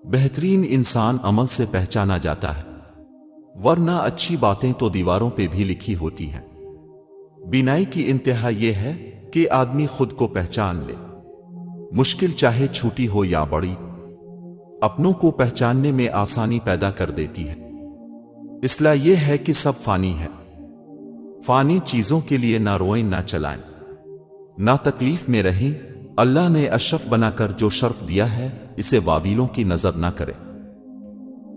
بہترین انسان عمل سے پہچانا جاتا ہے، ورنہ اچھی باتیں تو دیواروں پہ بھی لکھی ہوتی ہیں۔ بینائی کی انتہا یہ ہے کہ آدمی خود کو پہچان لے، مشکل چاہے چھوٹی ہو یا بڑی، اپنوں کو پہچاننے میں آسانی پیدا کر دیتی ہے۔ اصلاح یہ ہے کہ سب فانی ہے، فانی چیزوں کے لیے نہ روئیں نہ چلائیں، نہ تکلیف میں رہیں۔ اللہ نے اشرف بنا کر جو شرف دیا ہے اسے واویلوں کی نظر نہ کرے۔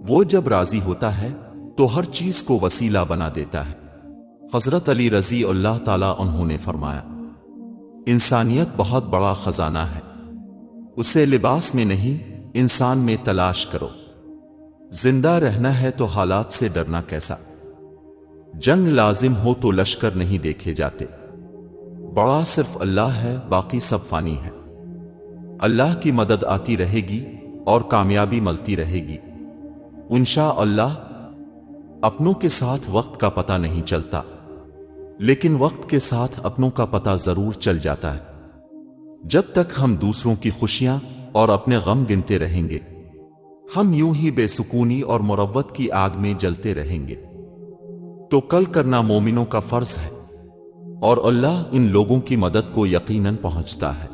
وہ جب راضی ہوتا ہے تو ہر چیز کو وسیلہ بنا دیتا ہے۔ حضرت علی رضی اللہ تعالیٰ عنہ نے فرمایا، انسانیت بہت بڑا خزانہ ہے، اسے لباس میں نہیں انسان میں تلاش کرو۔ زندہ رہنا ہے تو حالات سے ڈرنا کیسا؟ جنگ لازم ہو تو لشکر نہیں دیکھے جاتے۔ بڑا صرف اللہ ہے، باقی سب فانی ہے۔ اللہ کی مدد آتی رہے گی اور کامیابی ملتی رہے گی انشاءاللہ۔ اپنوں کے ساتھ وقت کا پتہ نہیں چلتا، لیکن وقت کے ساتھ اپنوں کا پتہ ضرور چل جاتا ہے۔ جب تک ہم دوسروں کی خوشیاں اور اپنے غم گنتے رہیں گے، ہم یوں ہی بے سکونی اور مروت کی آگ میں جلتے رہیں گے۔ تو کل کرنا مومنوں کا فرض ہے، اور اللہ ان لوگوں کی مدد کو یقیناً پہنچتا ہے۔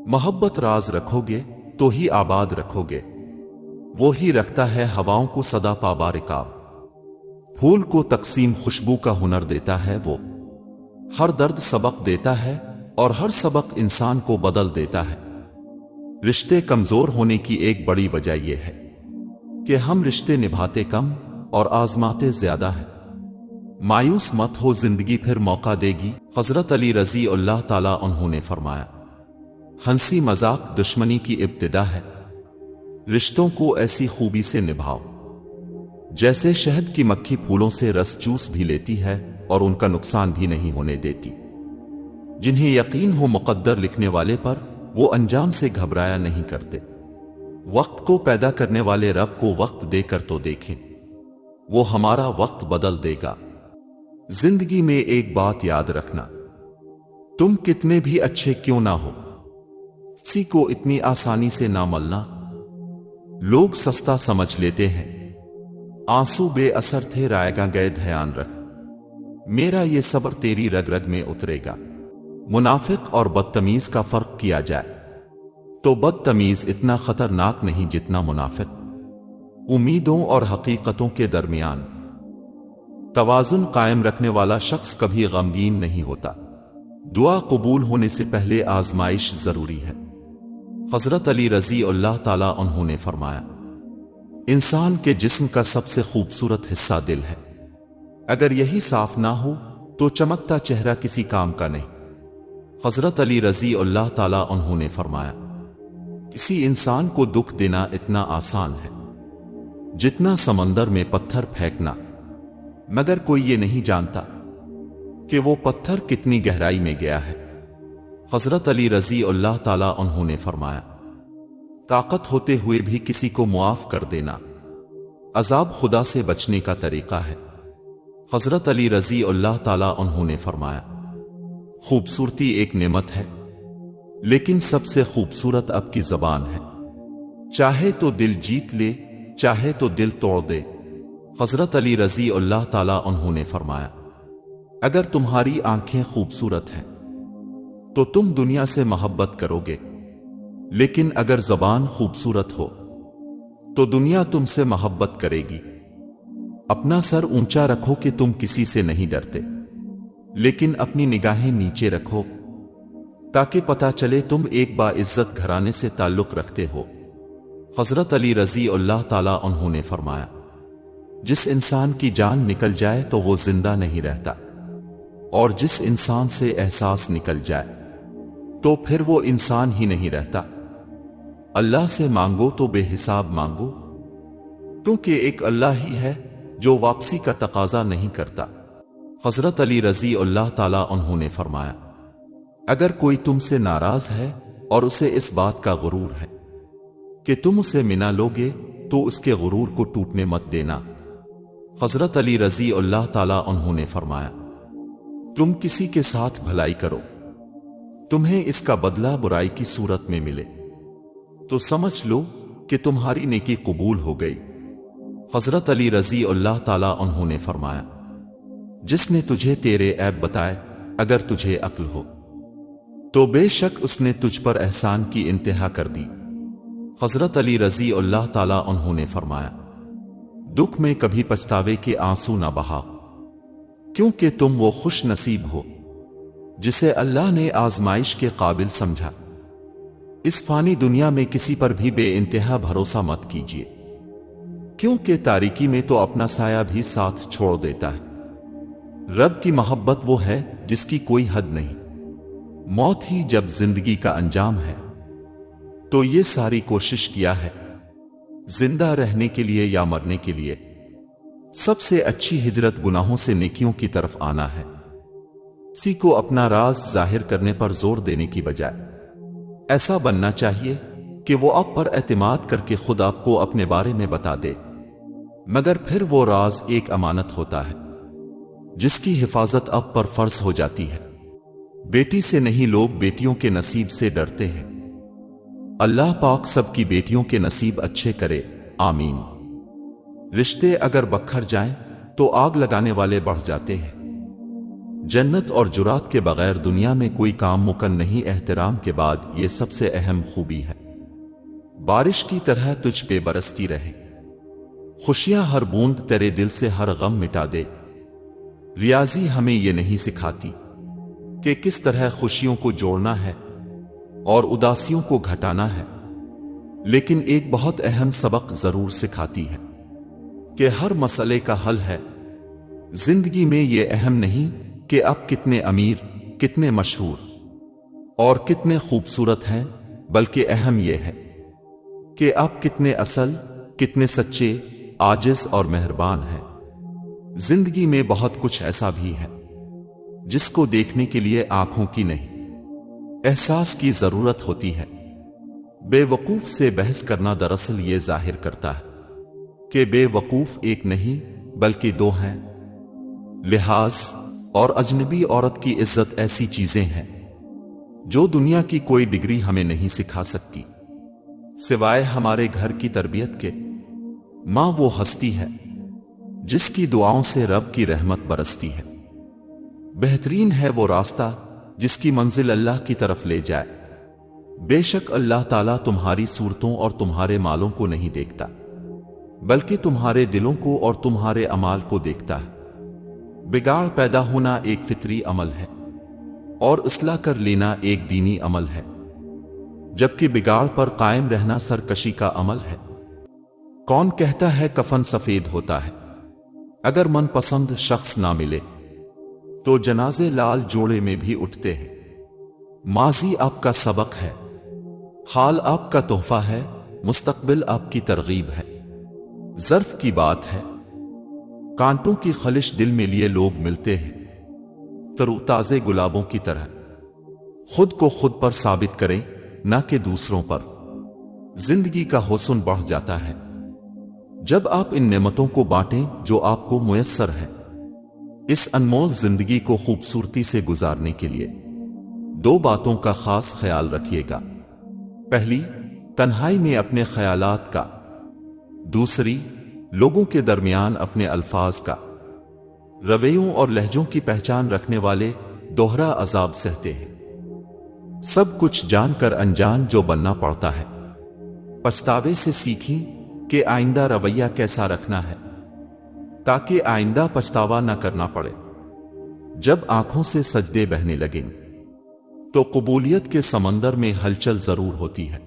محبت راز رکھو گے تو ہی آباد رکھو گے، وہی رکھتا ہے ہواؤں کو صدا پا رکاب۔ پھول کو تقسیم خوشبو کا ہنر دیتا ہے وہ، ہر درد سبق دیتا ہے اور ہر سبق انسان کو بدل دیتا ہے۔ رشتے کمزور ہونے کی ایک بڑی وجہ یہ ہے کہ ہم رشتے نبھاتے کم اور آزماتے زیادہ ہیں۔ مایوس مت ہو، زندگی پھر موقع دے گی۔ حضرت علی رضی اللہ تعالیٰ عنہ نے فرمایا، ہنسی مذاق دشمنی کی ابتدا ہے، رشتوں کو ایسی خوبی سے نبھاؤ جیسے شہد کی مکھی پھولوں سے رس چوس بھی لیتی ہے اور ان کا نقصان بھی نہیں ہونے دیتی۔ جنہیں یقین ہو مقدر لکھنے والے پر، وہ انجام سے گھبرایا نہیں کرتے۔ وقت کو پیدا کرنے والے رب کو وقت دے کر تو دیکھیں، وہ ہمارا وقت بدل دے گا۔ زندگی میں ایک بات یاد رکھنا، تم کتنے بھی اچھے کیوں نہ ہو، کسی کو اتنی آسانی سے نہ ملنا۔ لوگ سستا سمجھ لیتے ہیں، آنسو بے اثر تھے رائے گا گئے، دھیان رکھ میرا یہ صبر تیری رگ رگ میں اترے گا۔ منافق اور بدتمیز کا فرق کیا جائے تو بدتمیز اتنا خطرناک نہیں جتنا منافق۔ امیدوں اور حقیقتوں کے درمیان توازن قائم رکھنے والا شخص کبھی غمگین نہیں ہوتا۔ دعا قبول ہونے سے پہلے آزمائش ضروری ہے۔ حضرت علی رضی اللہ تعالیٰ عنہ نے فرمایا، انسان کے جسم کا سب سے خوبصورت حصہ دل ہے، اگر یہی صاف نہ ہو تو چمکتا چہرہ کسی کام کا نہیں۔ حضرت علی رضی اللہ تعالیٰ عنہ نے فرمایا، کسی انسان کو دکھ دینا اتنا آسان ہے جتنا سمندر میں پتھر پھینکنا، مگر کوئی یہ نہیں جانتا کہ وہ پتھر کتنی گہرائی میں گیا ہے۔ حضرت علی رضی اللہ تعالیٰ عنہ نے فرمایا، طاقت ہوتے ہوئے بھی کسی کو معاف کر دینا عذاب خدا سے بچنے کا طریقہ ہے۔ حضرت علی رضی اللہ تعالیٰ عنہ نے فرمایا، خوبصورتی ایک نعمت ہے، لیکن سب سے خوبصورت اب کی زبان ہے، چاہے تو دل جیت لے چاہے تو دل توڑ دے۔ حضرت علی رضی اللہ تعالیٰ عنہ نے فرمایا، اگر تمہاری آنکھیں خوبصورت ہیں تو تم دنیا سے محبت کرو گے، لیکن اگر زبان خوبصورت ہو تو دنیا تم سے محبت کرے گی۔ اپنا سر اونچا رکھو کہ تم کسی سے نہیں ڈرتے، لیکن اپنی نگاہیں نیچے رکھو تاکہ پتہ چلے تم ایک باعزت گھرانے سے تعلق رکھتے ہو۔ حضرت علی رضی اللہ تعالیٰ عنہ نے فرمایا، جس انسان کی جان نکل جائے تو وہ زندہ نہیں رہتا، اور جس انسان سے احساس نکل جائے تو پھر وہ انسان ہی نہیں رہتا۔ اللہ سے مانگو تو بے حساب مانگو، کیونکہ ایک اللہ ہی ہے جو واپسی کا تقاضا نہیں کرتا۔ حضرت علی رضی اللہ تعالیٰ عنہ نے فرمایا، اگر کوئی تم سے ناراض ہے اور اسے اس بات کا غرور ہے کہ تم اسے منا لوگے تو اس کے غرور کو ٹوٹنے مت دینا۔ حضرت علی رضی اللہ تعالیٰ عنہ نے فرمایا، تم کسی کے ساتھ بھلائی کرو، تمہیں اس کا بدلہ برائی کی صورت میں ملے تو سمجھ لو کہ تمہاری نیکی قبول ہو گئی۔ حضرت علی رضی اللہ تعالیٰ عنہ نے فرمایا، جس نے تجھے تیرے عیب بتائے اگر تجھے عقل ہو تو بے شک اس نے تجھ پر احسان کی انتہا کر دی۔ حضرت علی رضی اللہ تعالیٰ عنہ نے فرمایا، دکھ میں کبھی پچھتاوے کے آنسو نہ بہا، کیونکہ تم وہ خوش نصیب ہو جسے اللہ نے آزمائش کے قابل سمجھا۔ اس فانی دنیا میں کسی پر بھی بے انتہا بھروسہ مت کیجیے، کیونکہ تاریکی میں تو اپنا سایہ بھی ساتھ چھوڑ دیتا ہے۔ رب کی محبت وہ ہے جس کی کوئی حد نہیں۔ موت ہی جب زندگی کا انجام ہے تو یہ ساری کوشش کیا ہے، زندہ رہنے کے لیے یا مرنے کے لیے؟ سب سے اچھی ہجرت گناہوں سے نیکیوں کی طرف آنا ہے۔ کسی کو اپنا راز ظاہر کرنے پر زور دینے کی بجائے ایسا بننا چاہیے کہ وہ آپ پر اعتماد کر کے خود آپ کو اپنے بارے میں بتا دے، مگر پھر وہ راز ایک امانت ہوتا ہے جس کی حفاظت آپ پر فرض ہو جاتی ہے۔ بیٹی سے نہیں، لوگ بیٹیوں کے نصیب سے ڈرتے ہیں۔ اللہ پاک سب کی بیٹیوں کے نصیب اچھے کرے، آمین۔ رشتے اگر بکھر جائیں تو آگ لگانے والے بڑھ جاتے ہیں۔ جنت اور جرات کے بغیر دنیا میں کوئی کام ممکن نہیں۔ احترام کے بعد یہ سب سے اہم خوبی ہے، بارش کی طرح تجھ پہ برستی رہے، خوشیاں ہر بوند تیرے دل سے ہر غم مٹا دے۔ ریاضی ہمیں یہ نہیں سکھاتی کہ کس طرح خوشیوں کو جوڑنا ہے اور اداسیوں کو گھٹانا ہے، لیکن ایک بہت اہم سبق ضرور سکھاتی ہے کہ ہر مسئلے کا حل ہے۔ زندگی میں یہ اہم نہیں کہ آپ کتنے امیر، کتنے مشہور اور کتنے خوبصورت ہیں، بلکہ اہم یہ ہے کہ آپ کتنے اصل، کتنے سچے، عاجز اور مہربان ہیں۔ زندگی میں بہت کچھ ایسا بھی ہے جس کو دیکھنے کے لیے آنکھوں کی نہیں، احساس کی ضرورت ہوتی ہے۔ بے وقوف سے بحث کرنا دراصل یہ ظاہر کرتا ہے کہ بے وقوف ایک نہیں بلکہ دو ہیں۔ لحاظ اور اجنبی عورت کی عزت ایسی چیزیں ہیں جو دنیا کی کوئی ڈگری ہمیں نہیں سکھا سکتی، سوائے ہمارے گھر کی تربیت کے۔ ماں وہ ہستی ہے جس کی دعاؤں سے رب کی رحمت برستی ہے۔ بہترین ہے وہ راستہ جس کی منزل اللہ کی طرف لے جائے۔ بے شک اللہ تعالیٰ تمہاری صورتوں اور تمہارے مالوں کو نہیں دیکھتا، بلکہ تمہارے دلوں کو اور تمہارے اعمال کو دیکھتا ہے۔ بگاڑ پیدا ہونا ایک فطری عمل ہے اور اصلاح کر لینا ایک دینی عمل ہے، جبکہ بگاڑ پر قائم رہنا سرکشی کا عمل ہے۔ کون کہتا ہے کفن سفید ہوتا ہے؟ اگر من پسند شخص نہ ملے تو جنازے لال جوڑے میں بھی اٹھتے ہیں۔ ماضی آپ کا سبق ہے، حال آپ کا تحفہ ہے، مستقبل آپ کی ترغیب ہے۔ ظرف کی بات ہے، کانٹوں کی خلش دل میں لیے لوگ ملتے ہیں، ترو تازے گلابوں کی طرح۔ خود کو خود پر ثابت کریں، نہ کہ دوسروں پر۔ زندگی کا حسن بڑھ جاتا ہے جب آپ ان نعمتوں کو بانٹیں جو آپ کو میسر ہیں۔ اس انمول زندگی کو خوبصورتی سے گزارنے کے لیے دو باتوں کا خاص خیال رکھیے گا۔ پہلی، تنہائی میں اپنے خیالات کا۔ دوسری، لوگوں کے درمیان اپنے الفاظ کا۔ رویوں اور لہجوں کی پہچان رکھنے والے دوہرا عذاب سہتے ہیں۔ سب کچھ جان کر انجان جو بننا پڑتا ہے۔ پچھتاوے سے سیکھیں کہ آئندہ رویہ کیسا رکھنا ہے تاکہ آئندہ پچھتاوا نہ کرنا پڑے۔ جب آنکھوں سے سجدے بہنے لگیں تو قبولیت کے سمندر میں ہلچل ضرور ہوتی ہے۔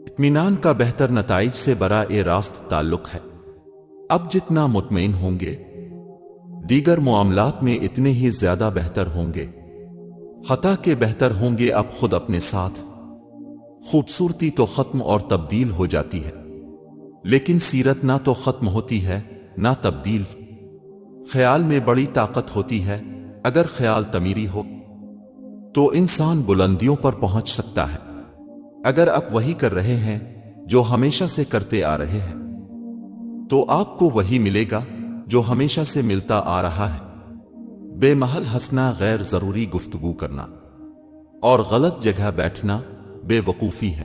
اطمینان کا بہتر نتائج سے براہ راست تعلق ہے۔ اب جتنا مطمئن ہوں گے، دیگر معاملات میں اتنے ہی زیادہ بہتر ہوں گے، حتیٰ کہ بہتر ہوں گے اب خود اپنے ساتھ۔ خوبصورتی تو ختم اور تبدیل ہو جاتی ہے، لیکن سیرت نہ تو ختم ہوتی ہے نہ تبدیل۔ خیال میں بڑی طاقت ہوتی ہے، اگر خیال تعمیری ہو تو انسان بلندیوں پر پہنچ سکتا ہے۔ اگر آپ وہی کر رہے ہیں جو ہمیشہ سے کرتے آ رہے ہیں تو آپ کو وہی ملے گا جو ہمیشہ سے ملتا آ رہا ہے۔ بے محل ہنسنا، غیر ضروری گفتگو کرنا اور غلط جگہ بیٹھنا بے وقوفی ہے۔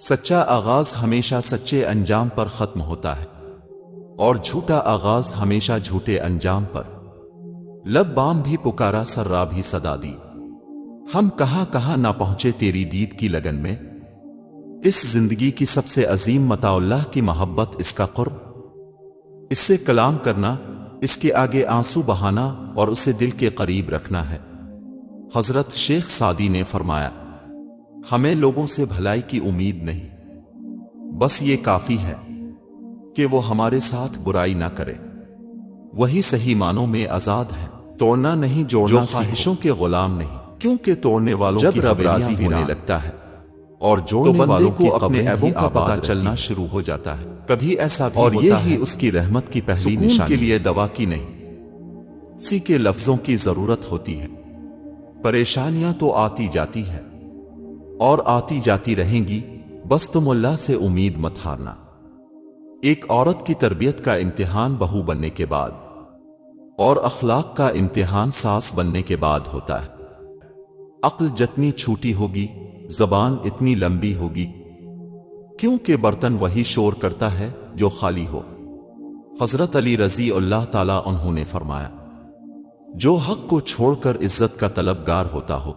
سچا آغاز ہمیشہ سچے انجام پر ختم ہوتا ہے اور جھوٹا آغاز ہمیشہ جھوٹے انجام پر۔ لب بام بھی پکارا، سرا بھی صدا دی، ہم کہاں کہاں نہ پہنچے تیری دید کی لگن میں۔ اس زندگی کی سب سے عظیم متاع اللہ کی محبت، اس کا قرب، اس سے کلام کرنا، اس کے آگے آنسو بہانا اور اسے دل کے قریب رکھنا ہے۔ حضرت شیخ سعدی نے فرمایا، ہمیں لوگوں سے بھلائی کی امید نہیں، بس یہ کافی ہے کہ وہ ہمارے ساتھ برائی نہ کرے، وہی صحیح معنوں میں آزاد ہے۔ توڑنا نہیں جوڑنا، خواہشوں کے غلام نہیں، کیونکہ توڑنے والوں جب رب راضی ہونے لگتا ہے اور جوڑنے والوں کو اپنے عیبوں کا پتہ چلنا شروع ہو جاتا ہے۔ کبھی ایسا بھی اور یہی اس کی رحمت کی پہلی نشانی کے لیے دوا کی نہیں، اسی کے لفظوں کی ضرورت ہوتی ہے۔ پریشانیاں تو آتی جاتی ہے اور آتی جاتی رہیں گی، بس تم اللہ سے امید مت ہارنا۔ ایک عورت کی تربیت کا امتحان بہو بننے کے بعد اور اخلاق کا امتحان ساس بننے کے بعد ہوتا ہے۔ عقل جتنی چھوٹی ہوگی، زبان اتنی لمبی ہوگی، کیونکہ برتن وہی شور کرتا ہے جو خالی ہو۔ حضرت علی رضی اللہ تعالی عنہ نے فرمایا، جو حق کو چھوڑ کر عزت کا طلبگار ہوتا ہو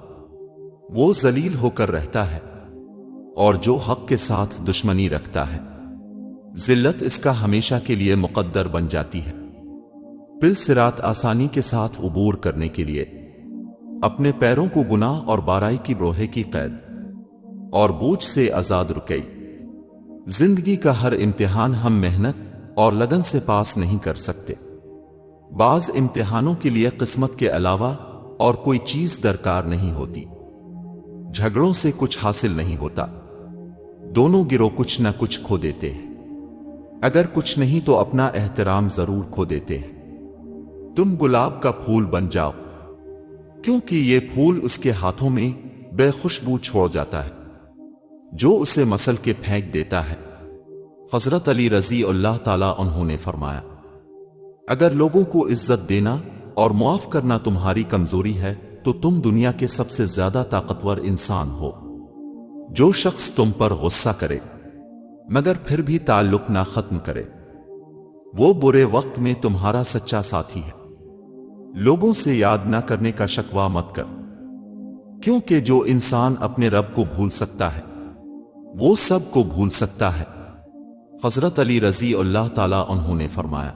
وہ ذلیل ہو کر رہتا ہے، اور جو حق کے ساتھ دشمنی رکھتا ہے ذلت اس کا ہمیشہ کے لیے مقدر بن جاتی ہے۔ پل صراط آسانی کے ساتھ عبور کرنے کے لیے اپنے پیروں کو گناہ اور بارائی کی بروہے کی قید اور بوجھ سے آزاد رکئی۔ زندگی کا ہر امتحان ہم محنت اور لگن سے پاس نہیں کر سکتے۔ بعض امتحانوں کے لیے قسمت کے علاوہ اور کوئی چیز درکار نہیں ہوتی۔ جھگڑوں سے کچھ حاصل نہیں ہوتا، دونوں گروہ کچھ نہ کچھ کھو دیتے ہیں، اگر کچھ نہیں تو اپنا احترام ضرور کھو دیتے ہیں۔ تم گلاب کا پھول بن جاؤ، کیونکہ یہ پھول اس کے ہاتھوں میں بے خوشبو چھوڑ جاتا ہے جو اسے مسل کے پھینک دیتا ہے۔ حضرت علی رضی اللہ تعالی عنہ نے فرمایا، اگر لوگوں کو عزت دینا اور معاف کرنا تمہاری کمزوری ہے تو تم دنیا کے سب سے زیادہ طاقتور انسان ہو۔ جو شخص تم پر غصہ کرے مگر پھر بھی تعلق نہ ختم کرے، وہ برے وقت میں تمہارا سچا ساتھی ہے۔ لوگوں سے یاد نہ کرنے کا شکوہ مت کر، کیونکہ جو انسان اپنے رب کو بھول سکتا ہے وہ سب کو بھول سکتا ہے۔ حضرت علی رضی اللہ تعالی عنہ نے فرمایا،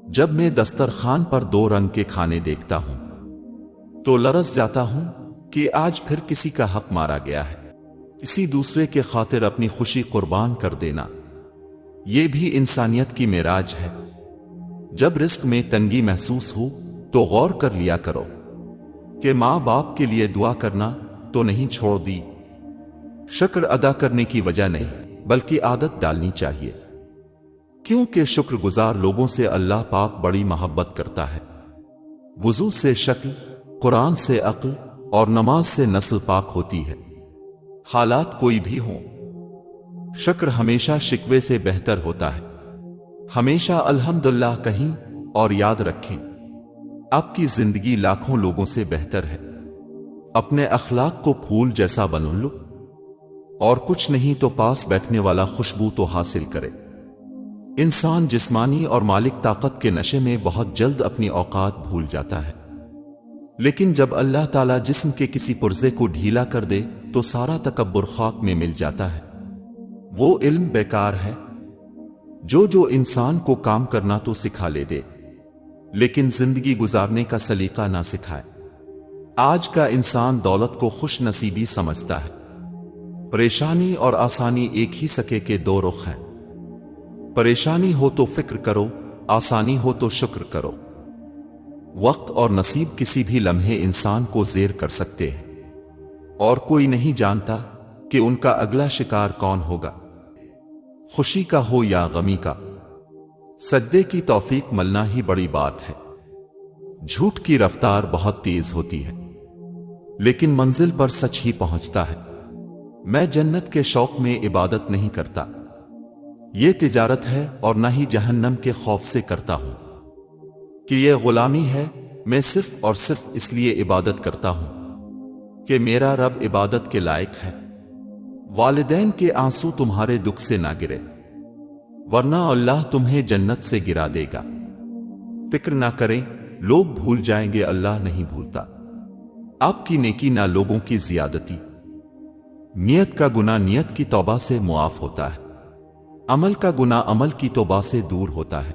جب میں دسترخوان پر 2 رنگ کے کھانے دیکھتا ہوں تو لرز جاتا ہوں کہ آج پھر کسی کا حق مارا گیا ہے۔ کسی دوسرے کے خاطر اپنی خوشی قربان کر دینا، یہ بھی انسانیت کی معراج ہے۔ جب رزق میں تنگی محسوس ہو تو غور کر لیا کرو کہ ماں باپ کے لیے دعا کرنا تو نہیں چھوڑ دی۔ شکر ادا کرنے کی وجہ نہیں بلکہ عادت ڈالنی چاہیے، کیونکہ شکر گزار لوگوں سے اللہ پاک بڑی محبت کرتا ہے۔ وضو سے شکل، قرآن سے عقل اور نماز سے نسل پاک ہوتی ہے۔ حالات کوئی بھی ہوں، شکر ہمیشہ شکوے سے بہتر ہوتا ہے۔ ہمیشہ الحمدللہ کہیں اور یاد رکھیں، آپ کی زندگی لاکھوں لوگوں سے بہتر ہے۔ اپنے اخلاق کو پھول جیسا بن لو، اور کچھ نہیں تو پاس بیٹھنے والا خوشبو تو حاصل کرے۔ انسان جسمانی اور مالک طاقت کے نشے میں بہت جلد اپنی اوقات بھول جاتا ہے، لیکن جب اللہ تعالیٰ جسم کے کسی پرزے کو ڈھیلا کر دے تو سارا تکبر خاک میں مل جاتا ہے۔ وہ علم بیکار ہے جو انسان کو کام کرنا تو سکھا لے دے، لیکن زندگی گزارنے کا سلیقہ نہ سکھائے۔ آج کا انسان دولت کو خوش نصیبی سمجھتا ہے۔ پریشانی اور آسانی ایک ہی سکے کے 2 رخ ہیں۔ پریشانی ہو تو فکر کرو، آسانی ہو تو شکر کرو۔ وقت اور نصیب کسی بھی لمحے انسان کو زیر کر سکتے ہیں، اور کوئی نہیں جانتا کہ ان کا اگلا شکار کون ہوگا۔ خوشی کا ہو یا غمی کا، سجدے کی توفیق ملنا ہی بڑی بات ہے۔ جھوٹ کی رفتار بہت تیز ہوتی ہے، لیکن منزل پر سچ ہی پہنچتا ہے۔ میں جنت کے شوق میں عبادت نہیں کرتا، یہ تجارت ہے، اور نہ ہی جہنم کے خوف سے کرتا ہوں کہ یہ غلامی ہے۔ میں صرف اور صرف اس لیے عبادت کرتا ہوں کہ میرا رب عبادت کے لائق ہے۔ والدین کے آنسو تمہارے دکھ سے نہ گرے، ورنہ اللہ تمہیں جنت سے گرا دے گا۔ فکر نہ کریں، لوگ بھول جائیں گے، اللہ نہیں بھولتا۔ آپ کی نیکی نہ لوگوں کی زیادتی۔ نیت کا گناہ نیت کی توبہ سے معاف ہوتا ہے، عمل کا گناہ عمل کی توبہ سے دور ہوتا ہے،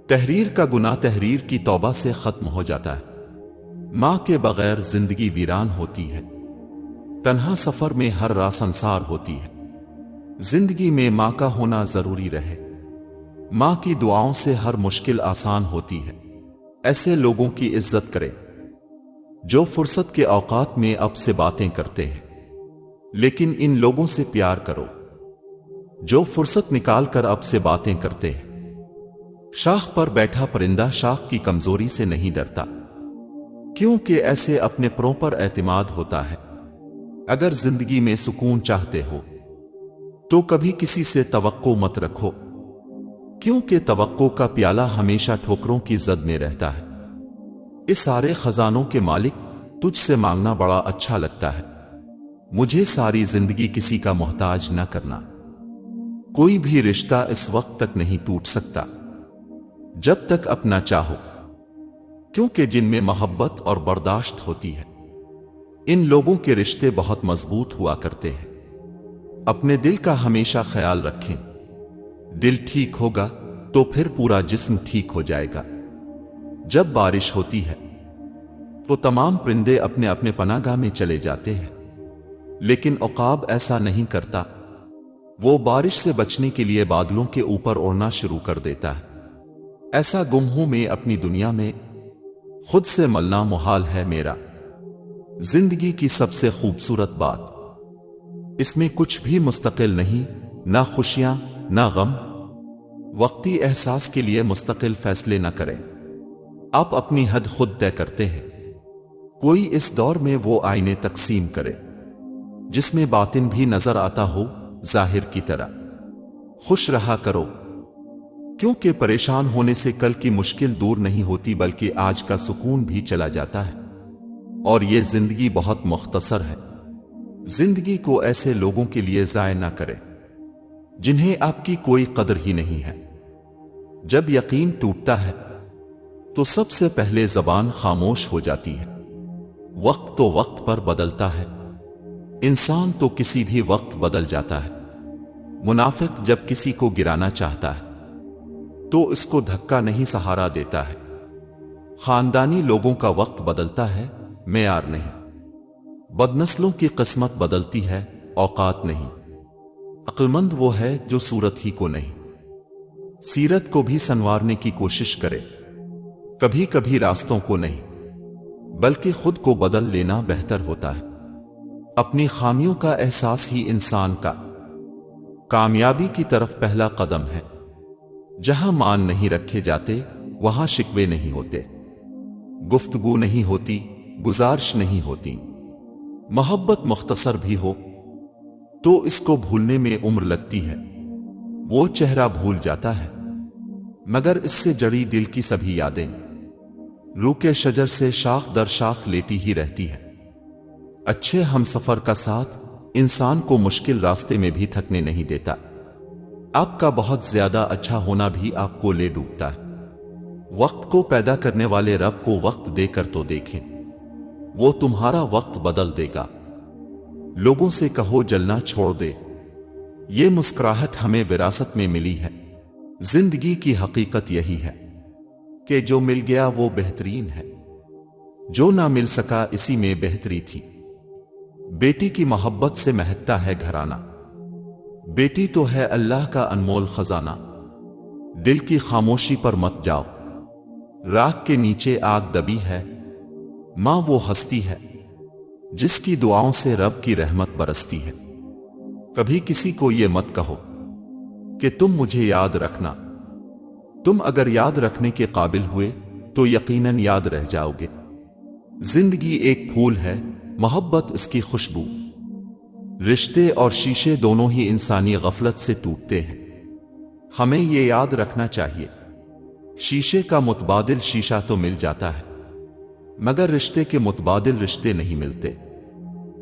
تحریر کا گناہ تحریر کی توبہ سے ختم ہو جاتا ہے۔ ماں کے بغیر زندگی ویران ہوتی ہے، تنہا سفر میں ہر راہ سنسار ہوتی ہے۔ زندگی میں ماں کا ہونا ضروری رہے، ماں کی دعاؤں سے ہر مشکل آسان ہوتی ہے۔ ایسے لوگوں کی عزت کرے جو فرصت کے اوقات میں اب سے باتیں کرتے ہیں، لیکن ان لوگوں سے پیار کرو جو فرصت نکال کر اب سے باتیں کرتے ہیں۔ شاخ پر بیٹھا پرندہ شاخ کی کمزوری سے نہیں ڈرتا، کیونکہ ایسے اپنے پروں پر اعتماد ہوتا ہے۔ اگر زندگی میں سکون چاہتے ہو تو کبھی کسی سے توقع مت رکھو، کیونکہ توقع کا پیالہ ہمیشہ ٹھوکروں کی زد میں رہتا ہے۔ اس سارے خزانوں کے مالک تجھ سے مانگنا بڑا اچھا لگتا ہے، مجھے ساری زندگی کسی کا محتاج نہ کرنا۔ کوئی بھی رشتہ اس وقت تک نہیں ٹوٹ سکتا جب تک اپنا چاہو، کیونکہ جن میں محبت اور برداشت ہوتی ہے ان لوگوں کے رشتے بہت مضبوط ہوا کرتے ہیں۔ اپنے دل کا ہمیشہ خیال رکھیں، دل ٹھیک ہوگا تو پھر پورا جسم ٹھیک ہو جائے گا۔ جب بارش ہوتی ہے تو تمام پرندے اپنے اپنے پناہ گاہ میں چلے جاتے ہیں، لیکن عقاب ایسا نہیں کرتا، وہ بارش سے بچنے کے لیے بادلوں کے اوپر اڑنا شروع کر دیتا ہے۔ ایسا گم ہوں میں اپنی دنیا میں، خود سے ملنا محال ہے میرا۔ زندگی کی سب سے خوبصورت بات، اس میں کچھ بھی مستقل نہیں، نہ خوشیاں نہ غم۔ وقتی احساس کے لیے مستقل فیصلے نہ کریں، آپ اپنی حد خود طے کرتے ہیں۔ کوئی اس دور میں وہ آئینے تقسیم کرے جس میں باطن بھی نظر آتا ہو ظاہر کی طرح۔ خوش رہا کرو، کیونکہ پریشان ہونے سے کل کی مشکل دور نہیں ہوتی، بلکہ آج کا سکون بھی چلا جاتا ہے۔ اور یہ زندگی بہت مختصر ہے، زندگی کو ایسے لوگوں کے لیے ضائع نہ کریں جنہیں آپ کی کوئی قدر ہی نہیں ہے۔ جب یقین ٹوٹتا ہے تو سب سے پہلے زبان خاموش ہو جاتی ہے۔ وقت تو وقت پر بدلتا ہے، انسان تو کسی بھی وقت بدل جاتا ہے۔ منافق جب کسی کو گرانا چاہتا ہے تو اس کو دھکا نہیں سہارا دیتا ہے۔ خاندانی لوگوں کا وقت بدلتا ہے، معیار نہیں۔ بدنسلوں کی قسمت بدلتی ہے، اوقات نہیں۔ عقل مند وہ ہے جو صورت ہی کو نہیں، سیرت کو بھی سنوارنے کی کوشش کرے۔ کبھی کبھی راستوں کو نہیں بلکہ خود کو بدل لینا بہتر ہوتا ہے۔ اپنی خامیوں کا احساس ہی انسان کا کامیابی کی طرف پہلا قدم ہے۔ جہاں مان نہیں رکھے جاتے وہاں شکوے نہیں ہوتے، گفتگو نہیں ہوتی، گزارش نہیں ہوتی۔ محبت مختصر بھی ہو تو اس کو بھولنے میں عمر لگتی ہے۔ وہ چہرہ بھول جاتا ہے مگر اس سے جڑی دل کی سبھی یادیں روح کے شجر سے شاخ در شاخ لیتی ہی رہتی ہے۔ اچھے ہم سفر کا ساتھ انسان کو مشکل راستے میں بھی تھکنے نہیں دیتا۔ آپ کا بہت زیادہ اچھا ہونا بھی آپ کو لے ڈوبتا ہے۔ وقت کو پیدا کرنے والے رب کو وقت دے کر تو دیکھیں، وہ تمہارا وقت بدل دے گا۔ لوگوں سے کہو جلنا چھوڑ دے، یہ مسکراہٹ ہمیں وراثت میں ملی ہے۔ زندگی کی حقیقت یہی ہے کہ جو مل گیا وہ بہترین ہے، جو نہ مل سکا اسی میں بہتری تھی۔ بیٹی کی محبت سے مہکتا ہے گھرانہ، بیٹی تو ہے اللہ کا انمول خزانہ۔ دل کی خاموشی پر مت جاؤ، راکھ کے نیچے آگ دبی ہے۔ ماں وہ ہستی ہے جس کی دعاؤں سے رب کی رحمت برستی ہے۔ کبھی کسی کو یہ مت کہو کہ تم مجھے یاد رکھنا، تم اگر یاد رکھنے کے قابل ہوئے تو یقیناً یاد رہ جاؤ گے۔ زندگی ایک پھول ہے، محبت اس کی خوشبو۔ رشتے اور شیشے دونوں ہی انسانی غفلت سے ٹوٹتے ہیں، ہمیں یہ یاد رکھنا چاہیے۔ شیشے کا متبادل شیشہ تو مل جاتا ہے مگر رشتے کے متبادل رشتے نہیں ملتے۔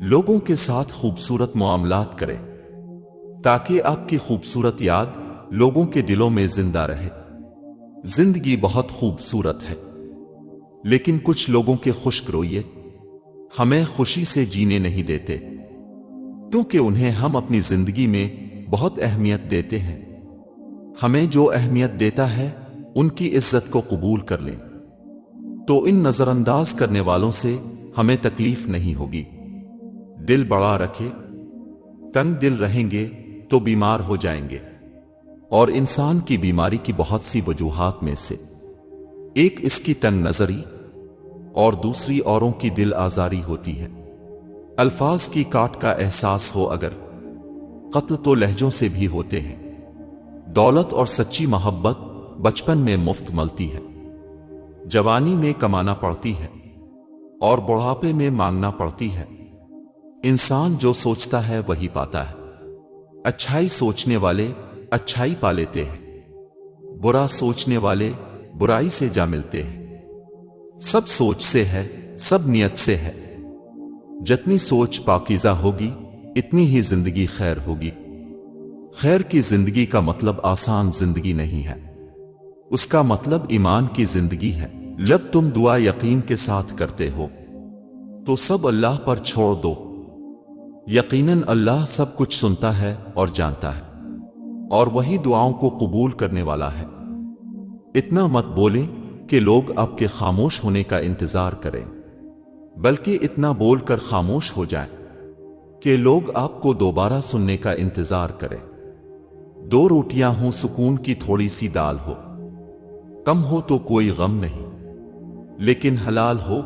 لوگوں کے ساتھ خوبصورت معاملات کریں تاکہ آپ کی خوبصورت یاد لوگوں کے دلوں میں زندہ رہے۔ زندگی بہت خوبصورت ہے، لیکن کچھ لوگوں کے خشک رویے ہمیں خوشی سے جینے نہیں دیتے، کیونکہ انہیں ہم اپنی زندگی میں بہت اہمیت دیتے ہیں۔ ہمیں جو اہمیت دیتا ہے ان کی عزت کو قبول کر لیں، تو ان نظر انداز کرنے والوں سے ہمیں تکلیف نہیں ہوگی۔ دل بڑا رکھے، تنگ دل رہیں گے تو بیمار ہو جائیں گے، اور انسان کی بیماری کی بہت سی وجوہات میں سے ایک اس کی تنگ نظری اور دوسری اوروں کی دل آزاری ہوتی ہے۔ الفاظ کی کاٹ کا احساس ہو اگر، قتل تو لہجوں سے بھی ہوتے ہیں۔ دولت اور سچی محبت بچپن میں مفت ملتی ہے، جوانی میں کمانا پڑتی ہے اور بڑھاپے میں مانگنا پڑتی ہے۔ انسان جو سوچتا ہے وہی پاتا ہے۔ اچھائی سوچنے والے اچھائی پا لیتے ہیں، برا سوچنے والے برائی سے جا ملتے ہیں۔ سب سوچ سے ہے، سب نیت سے ہے۔ جتنی سوچ پاکیزہ ہوگی اتنی ہی زندگی خیر ہوگی۔ خیر کی زندگی کا مطلب آسان زندگی نہیں ہے، اس کا مطلب ایمان کی زندگی ہے۔ جب تم دعا یقین کے ساتھ کرتے ہو تو سب اللہ پر چھوڑ دو، یقیناً اللہ سب کچھ سنتا ہے اور جانتا ہے، اور وہی دعاؤں کو قبول کرنے والا ہے۔ اتنا مت بولیں کہ لوگ آپ کے خاموش ہونے کا انتظار کریں، بلکہ اتنا بول کر خاموش ہو جائیں کہ لوگ آپ کو دوبارہ سننے کا انتظار کریں۔ دو روٹیاں ہوں، سکون کی تھوڑی سی دال ہو، کم ہو تو کوئی غم نہیں، لیکن حلال ہو،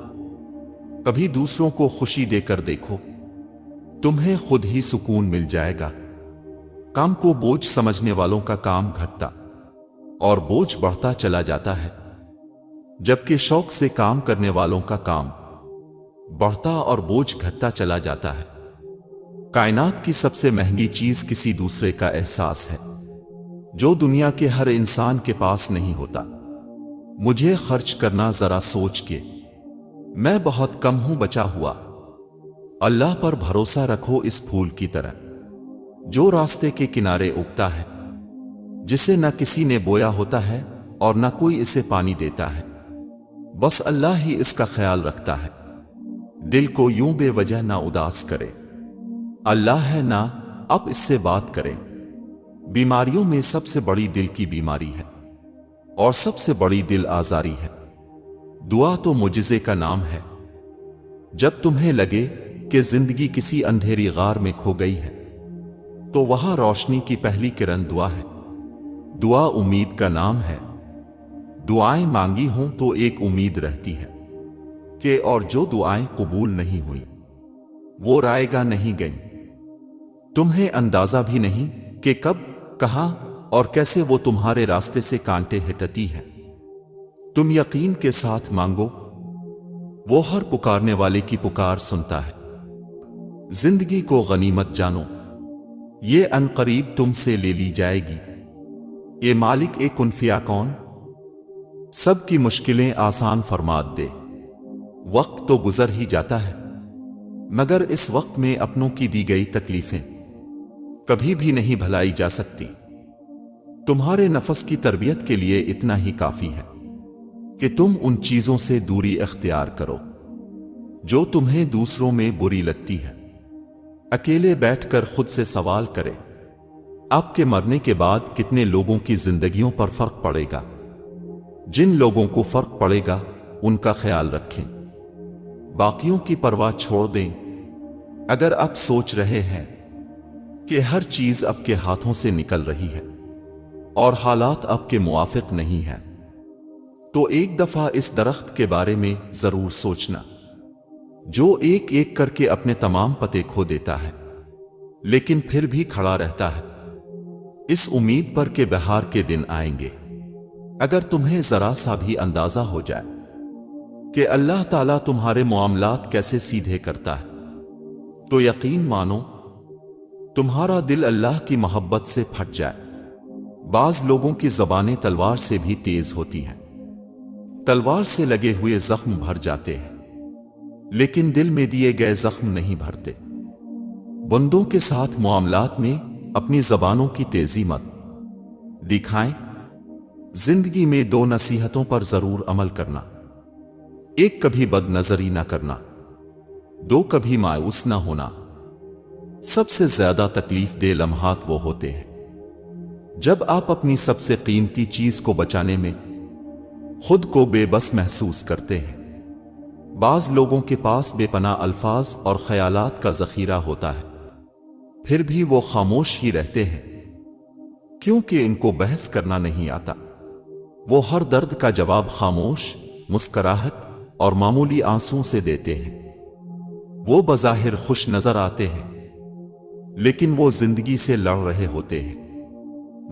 کبھی دوسروں کو خوشی دے کر دیکھو، تمہیں خود ہی سکون مل جائے گا۔ کام کو بوجھ سمجھنے والوں کا کام گھٹتا اور بوجھ بڑھتا چلا جاتا ہے، جبکہ شوق سے کام کرنے والوں کا کام بڑھتا اور بوجھ گھٹتا چلا جاتا ہے۔ کائنات کی سب سے مہنگی چیز کسی دوسرے کا احساس ہے، جو دنیا کے ہر انسان کے پاس نہیں ہوتا۔ مجھے خرچ کرنا ذرا سوچ کے، میں بہت کم ہوں بچا ہوا۔ اللہ پر بھروسہ رکھو اس پھول کی طرح جو راستے کے کنارے اگتا ہے، جسے نہ کسی نے بویا ہوتا ہے اور نہ کوئی اسے پانی دیتا ہے، بس اللہ ہی اس کا خیال رکھتا ہے۔ دل کو یوں بے وجہ نہ اداس کرے، اللہ ہے نہ اب اس سے بات کریں۔ بیماریوں میں سب سے بڑی دل کی بیماری ہے، اور سب سے بڑی دل آزاری ہے۔ دعا تو معجزے کا نام ہے۔ جب تمہیں لگے کہ زندگی کسی اندھیری غار میں کھو گئی ہے، تو وہاں روشنی کی پہلی کرن دعا ہے۔ دعا امید کا نام ہے۔ دعائیں مانگی ہوں تو ایک امید رہتی ہے کہ اور جو دعائیں قبول نہیں ہوئیں وہ رائے گاہ نہیں گئیں۔ تمہیں اندازہ بھی نہیں کہ کب، کہاں اور کیسے وہ تمہارے راستے سے کانٹے ہٹتی ہے۔ تم یقین کے ساتھ مانگو، وہ ہر پکارنے والے کی پکار سنتا ہے۔ زندگی کو غنیمت جانو، یہ عنقریب تم سے لے لی جائے گی۔ اے مالک اے کن فیکون، سب کی مشکلیں آسان فرمات دے۔ وقت تو گزر ہی جاتا ہے، مگر اس وقت میں اپنوں کی دی گئی تکلیفیں کبھی بھی نہیں بھلائی جا سکتی۔ تمہارے نفس کی تربیت کے لیے اتنا ہی کافی ہے کہ تم ان چیزوں سے دوری اختیار کرو جو تمہیں دوسروں میں بری لگتی ہے۔ اکیلے بیٹھ کر خود سے سوال کرے، آپ کے مرنے کے بعد کتنے لوگوں کی زندگیوں پر فرق پڑے گا؟ جن لوگوں کو فرق پڑے گا ان کا خیال رکھیں، باقیوں کی پرواہ چھوڑ دیں۔ اگر آپ سوچ رہے ہیں کہ ہر چیز آپ کے ہاتھوں سے نکل رہی ہے اور حالات آپ کے موافق نہیں ہیں، تو ایک دفعہ اس درخت کے بارے میں ضرور سوچنا جو ایک ایک کر کے اپنے تمام پتے کھو دیتا ہے لیکن پھر بھی کھڑا رہتا ہے، اس امید پر کہ بہار کے دن آئیں گے۔ اگر تمہیں ذرا سا بھی اندازہ ہو جائے کہ اللہ تعالیٰ تمہارے معاملات کیسے سیدھے کرتا ہے، تو یقین مانو تمہارا دل اللہ کی محبت سے پھٹ جائے۔ بعض لوگوں کی زبانیں تلوار سے بھی تیز ہوتی ہیں، تلوار سے لگے ہوئے زخم بھر جاتے ہیں، لیکن دل میں دیے گئے زخم نہیں بھرتے۔ بندوں کے ساتھ معاملات میں اپنی زبانوں کی تیزی مت دکھائیں۔ زندگی میں 2 نصیحتوں پر ضرور عمل کرنا: 1 کبھی بد نظری نہ کرنا، 2 کبھی مایوس نہ ہونا۔ سب سے زیادہ تکلیف دہ لمحات وہ ہوتے ہیں جب آپ اپنی سب سے قیمتی چیز کو بچانے میں خود کو بے بس محسوس کرتے ہیں۔ بعض لوگوں کے پاس بے پناہ الفاظ اور خیالات کا ذخیرہ ہوتا ہے، پھر بھی وہ خاموش ہی رہتے ہیں کیونکہ ان کو بحث کرنا نہیں آتا۔ وہ ہر درد کا جواب خاموش مسکراہٹ اور معمولی آنسوں سے دیتے ہیں۔ وہ بظاہر خوش نظر آتے ہیں لیکن وہ زندگی سے لڑ رہے ہوتے ہیں۔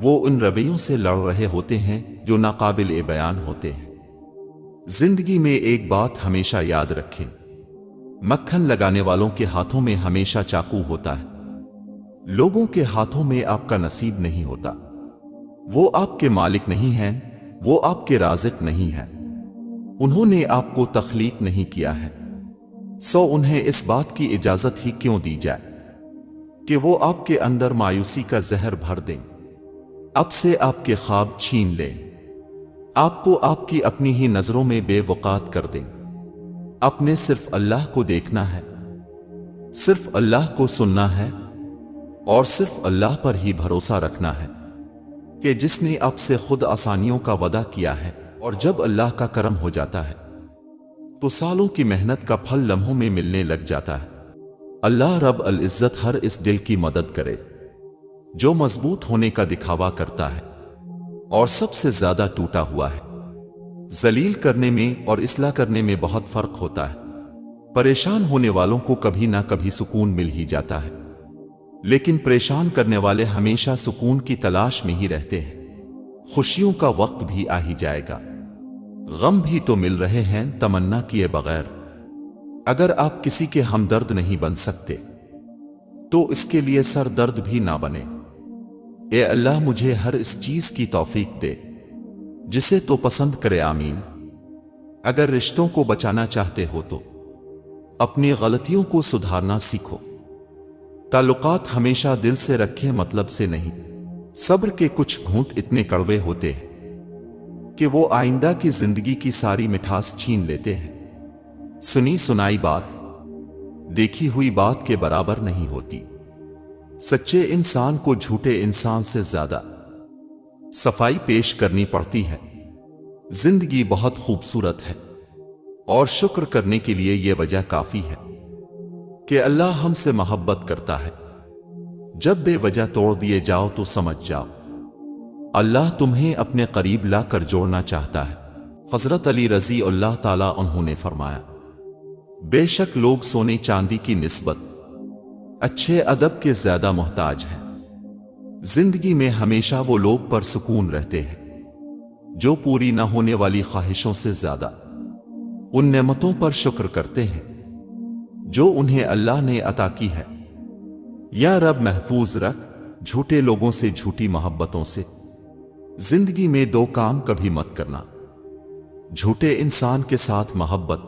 وہ ان رویوں سے لڑ رہے ہوتے ہیں جو ناقابل بیان ہوتے ہیں۔ زندگی میں ایک بات ہمیشہ یاد رکھیں: مکھن لگانے والوں کے ہاتھوں میں ہمیشہ چاقو ہوتا ہے، لوگوں کے ہاتھوں میں آپ کا نصیب نہیں ہوتا۔ وہ آپ کے مالک نہیں ہیں، وہ آپ کے رازق نہیں ہیں، انہوں نے آپ کو تخلیق نہیں کیا ہے، سو انہیں اس بات کی اجازت ہی کیوں دی جائے کہ وہ آپ کے اندر مایوسی کا زہر بھر دیں، اب سے آپ کے خواب چھین لیں، آپ کو آپ کی اپنی ہی نظروں میں بے وقات کر دیں۔ اپنے صرف اللہ کو دیکھنا ہے، صرف اللہ کو سننا ہے اور صرف اللہ پر ہی بھروسہ رکھنا ہے کہ جس نے آپ سے خود آسانیوں کا وعدہ کیا ہے، اور جب اللہ کا کرم ہو جاتا ہے تو سالوں کی محنت کا پھل لمحوں میں ملنے لگ جاتا ہے۔ اللہ رب العزت ہر اس دل کی مدد کرے جو مضبوط ہونے کا دکھاوا کرتا ہے اور سب سے زیادہ ٹوٹا ہوا ہے۔ ذلیل کرنے میں اور اصلاح کرنے میں بہت فرق ہوتا ہے۔ پریشان ہونے والوں کو کبھی نہ کبھی سکون مل ہی جاتا ہے، لیکن پریشان کرنے والے ہمیشہ سکون کی تلاش میں ہی رہتے ہیں۔ خوشیوں کا وقت بھی آ ہی جائے گا، غم بھی تو مل رہے ہیں تمنا کیے بغیر۔ اگر آپ کسی کے ہمدرد نہیں بن سکتے تو اس کے لیے سر درد بھی نہ بنے۔ اے اللہ مجھے ہر اس چیز کی توفیق دے جسے تو پسند کرے، آمین۔ اگر رشتوں کو بچانا چاہتے ہو تو اپنی غلطیوں کو سدھارنا سیکھو۔ تعلقات ہمیشہ دل سے رکھیں، مطلب سے نہیں۔ صبر کے کچھ گھونٹ اتنے کڑوے ہوتے ہیں کہ وہ آئندہ کی زندگی کی ساری مٹھاس چھین لیتے ہیں۔ سنی سنائی بات دیکھی ہوئی بات کے برابر نہیں ہوتی۔ سچے انسان کو جھوٹے انسان سے زیادہ صفائی پیش کرنی پڑتی ہے۔ زندگی بہت خوبصورت ہے اور شکر کرنے کے لیے یہ وجہ کافی ہے کہ اللہ ہم سے محبت کرتا ہے۔ جب بے وجہ توڑ دیے جاؤ تو سمجھ جاؤ اللہ تمہیں اپنے قریب لا کر جوڑنا چاہتا ہے۔ حضرت علی رضی اللہ تعالیٰ عنہ نے فرمایا: بے شک لوگ سونے چاندی کی نسبت اچھے ادب کے زیادہ محتاج ہیں۔ زندگی میں ہمیشہ وہ لوگ پر سکون رہتے ہیں جو پوری نہ ہونے والی خواہشوں سے زیادہ ان نعمتوں پر شکر کرتے ہیں جو انہیں اللہ نے عطا کی ہے۔ یا رب محفوظ رکھ جھوٹے لوگوں سے، جھوٹی محبتوں سے۔ زندگی میں 2 کام کبھی مت کرنا: جھوٹے انسان کے ساتھ محبت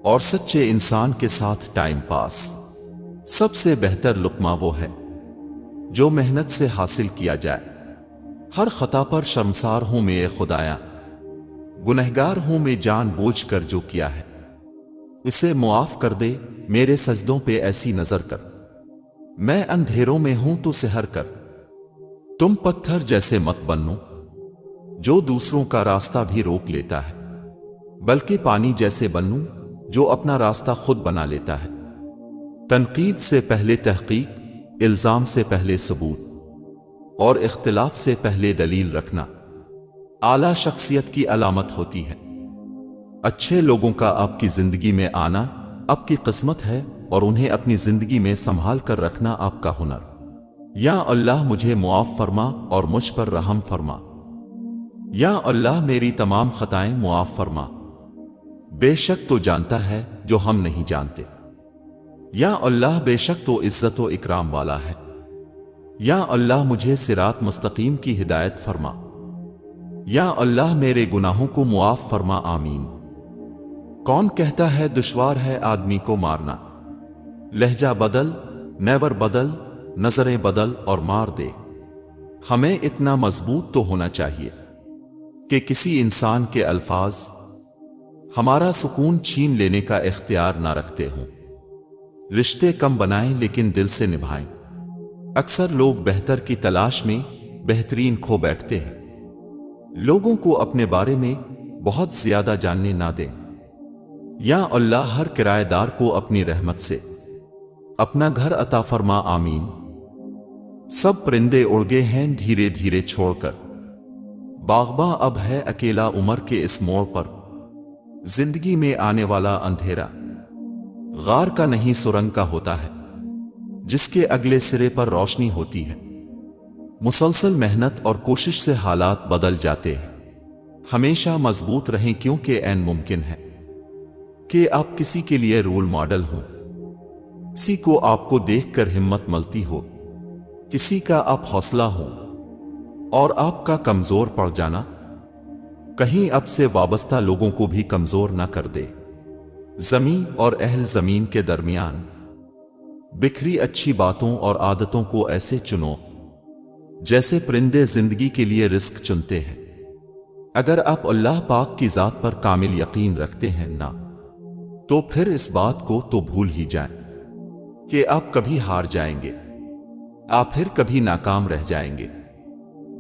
اور سچے انسان کے ساتھ ٹائم پاس۔ سب سے بہتر لقمہ وہ ہے جو محنت سے حاصل کیا جائے۔ ہر خطا پر شرمسار ہوں میں اے خدایا، گنہگار ہوں میں جان بوجھ کر جو کیا ہے، اسے معاف کر دے، میرے سجدوں پہ ایسی نظر کر، میں اندھیروں میں ہوں تو سحر کر۔ تم پتھر جیسے مت بنو جو دوسروں کا راستہ بھی روک لیتا ہے، بلکہ پانی جیسے بنو جو اپنا راستہ خود بنا لیتا ہے۔ تنقید سے پہلے تحقیق، الزام سے پہلے ثبوت اور اختلاف سے پہلے دلیل رکھنا اعلیٰ شخصیت کی علامت ہوتی ہے۔ اچھے لوگوں کا آپ کی زندگی میں آنا آپ کی قسمت ہے اور انہیں اپنی زندگی میں سنبھال کر رکھنا آپ کا ہنر۔ یا اللہ مجھے معاف فرما اور مجھ پر رحم فرما۔ یا اللہ میری تمام خطائیں معاف فرما، بے شک تو جانتا ہے جو ہم نہیں جانتے۔ یا اللہ بے شک تو عزت و اکرام والا ہے۔ یا اللہ مجھے صراط مستقیم کی ہدایت فرما۔ یا اللہ میرے گناہوں کو معاف فرما، آمین۔ کون کہتا ہے دشوار ہے آدمی کو مارنا؟ لہجہ بدل، نیور بدل، نظریں بدل اور مار دے۔ ہمیں اتنا مضبوط تو ہونا چاہیے کہ کسی انسان کے الفاظ ہمارا سکون چھین لینے کا اختیار نہ رکھتے ہوں۔ رشتے کم بنائیں لیکن دل سے نبھائیں۔ اکثر لوگ بہتر کی تلاش میں بہترین کھو بیٹھتے ہیں۔ لوگوں کو اپنے بارے میں بہت زیادہ جاننے نہ دیں۔ یا اللہ ہر کرایہ دار کو اپنی رحمت سے اپنا گھر عطا فرما، آمین۔ سب پرندے اڑ گئے ہیں دھیرے دھیرے چھوڑ کر، باغباں اب ہے اکیلا عمر کے اس موڑ پر۔ زندگی میں آنے والا اندھیرا غار کا نہیں سرنگ کا ہوتا ہے، جس کے اگلے سرے پر روشنی ہوتی ہے۔ مسلسل محنت اور کوشش سے حالات بدل جاتے ہیں۔ ہمیشہ مضبوط رہیں کیونکہ عین ممکن ہے کہ آپ کسی کے لیے رول ماڈل ہوں، کسی کو آپ کو دیکھ کر ہمت ملتی ہو، کسی کا آپ حوصلہ ہو، اور آپ کا کمزور پڑ جانا کہیں اب سے وابستہ لوگوں کو بھی کمزور نہ کر دے۔ زمین اور اہل زمین کے درمیان بکھری اچھی باتوں اور عادتوں کو ایسے چنو جیسے پرندے زندگی کے لیے رزق چنتے ہیں۔ اگر آپ اللہ پاک کی ذات پر کامل یقین رکھتے ہیں نا، تو پھر اس بات کو تو بھول ہی جائیں کہ آپ کبھی ہار جائیں گے، آپ پھر کبھی ناکام رہ جائیں گے،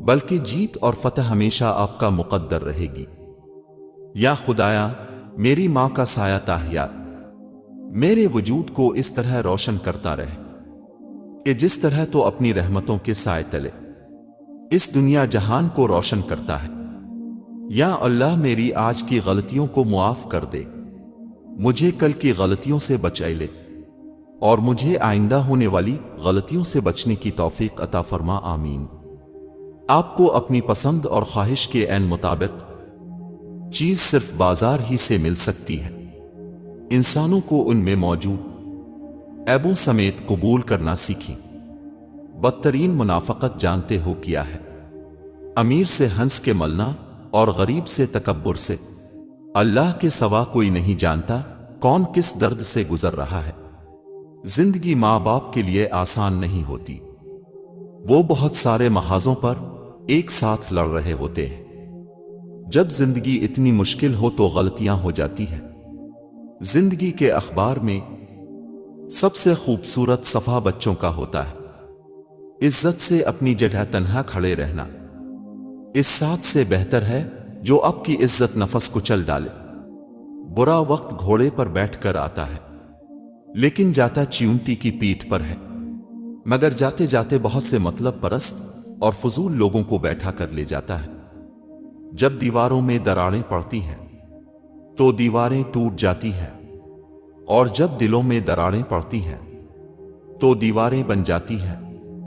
بلکہ جیت اور فتح ہمیشہ آپ کا مقدر رہے گی۔ یا خدایا میری ماں کا سایہ تاحیات میرے وجود کو اس طرح روشن کرتا رہے کہ جس طرح تو اپنی رحمتوں کے سائے تلے اس دنیا جہان کو روشن کرتا ہے۔ یا اللہ میری آج کی غلطیوں کو معاف کر دے، مجھے کل کی غلطیوں سے بچائے لے، اور مجھے آئندہ ہونے والی غلطیوں سے بچنے کی توفیق عطا فرما، آمین۔ آپ کو اپنی پسند اور خواہش کے عین مطابق چیز صرف بازار ہی سے مل سکتی ہے۔ انسانوں کو ان میں موجود عیبوں سمیت قبول کرنا سیکھیں۔ بدترین منافقت جانتے ہو کیا ہے؟ امیر سے ہنس کے ملنا اور غریب سے تکبر سے۔ اللہ کے سوا کوئی نہیں جانتا کون کس درد سے گزر رہا ہے۔ زندگی ماں باپ کے لیے آسان نہیں ہوتی، وہ بہت سارے محاذوں پر ایک ساتھ لڑ رہے ہوتے ہیں۔ جب زندگی اتنی مشکل ہو تو غلطیاں ہو جاتی ہیں۔ زندگی کے اخبار میں سب سے خوبصورت صفحہ بچوں کا ہوتا ہے۔ عزت سے اپنی جگہ تنہا کھڑے رہنا اس ساتھ سے بہتر ہے جو آپ کی عزت نفس کو چل ڈالے۔ برا وقت گھوڑے پر بیٹھ کر آتا ہے لیکن جاتا چیونٹی کی پیٹھ پر ہے، مگر جاتے جاتے بہت سے مطلب پرست اور فضول لوگوں کو بیٹھا کر لے جاتا ہے۔ جب دیواروں میں دراڑیں پڑتی ہیں تو دیواریں ٹوٹ جاتی ہیں، اور جب دلوں میں دراڑیں پڑتی ہیں تو دیواریں بن جاتی ہیں۔